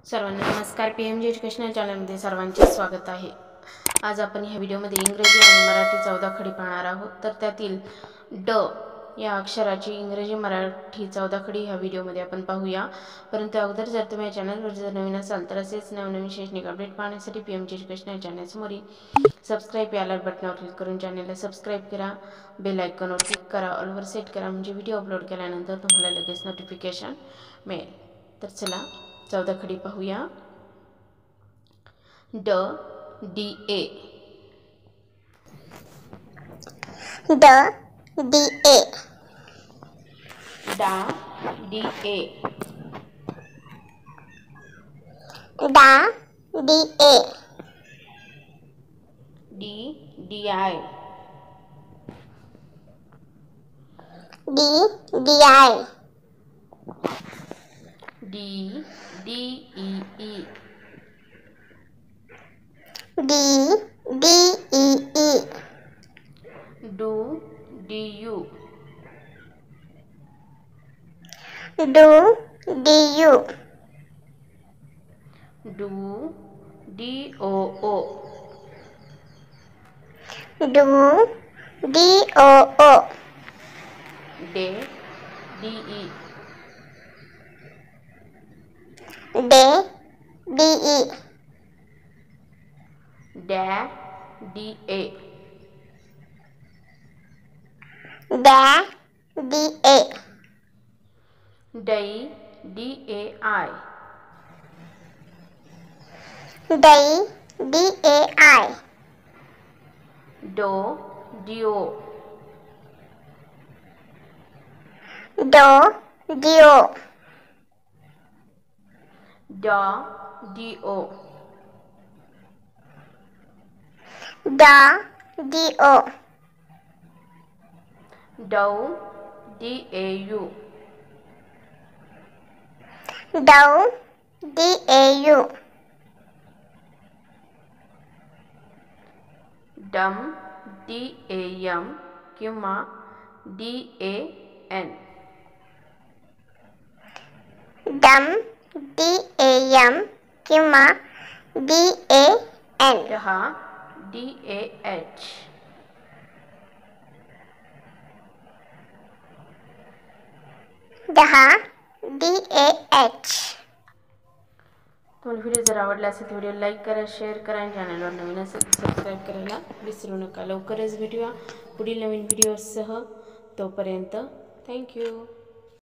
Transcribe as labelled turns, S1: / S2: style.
S1: सर्वांना नमस्कार. PMG educational चॅनलमध्ये सर्वांचे स्वागत आहे. आज आपण ह्या व्हिडिओमध्ये इंग्रजी आणि मराठी 14 खडी पाहणार आहोत. तर त्यातील ड या अक्षराची इंग्रजी मराठी 14 खडी ह्या व्हिडिओमध्ये आपण पाहूया. परंतु अगोदर जर तुम्ही या चॅनलवर जर नवीन असाल तर असेच नवनवीन शैक्षणिक अपडेट पाहण्यासाठी PMG एज्युकेशनल चॅनलसमोरील सबस्क्राईब या लाल बटनावर क्लिक करून चॅनलला सबस्क्राईब करा. बेल आयकॉनवर क्लिक करा. ऑलवर सेट करा म्हणजे व्हिडिओ अपलोड केल्यानंतर तुम्हाला लगेच नोटिफिकेशन मिळेल. तर चला 14 खडी पाहूया. ड डी ए
S2: ड डी ए
S1: डा डी ए
S2: डा डी ए
S1: डी डी आय
S2: डी डी आय
S1: डी डी ई ई
S2: डी डी ई ई
S1: डू डी यू
S2: डू डी यू
S1: डू डी ओ ओ
S2: डू डी ओ ओ
S1: डे डी ई
S2: डे डी ई
S1: डॅ डी ए
S2: डॅ डी ए
S1: डई डी ए आय
S2: डई डी ए आय
S1: डो डी ओ
S2: डो डी ओ
S1: डॉ डी ओ
S2: डा डी ओ
S1: डौ D A you
S2: डौ D A U
S1: डम डी ए एम किंवा डी ए एन
S2: डम डी ए एम किंवा डी ए एन
S1: डहा डी ए एच
S2: डहा डी ए एच.
S1: तुम्हाला व्हिडिओ जर आवडला असेल तर व्हिडिओ लाईक करा, शेअर करा आणि चॅनलवर नवीन असेल तर सबस्क्राईब करायला विसरू नका. लवकरच भेटूया पुढील नवीन व्हिडिओसह. तोपर्यंत थँक्यू.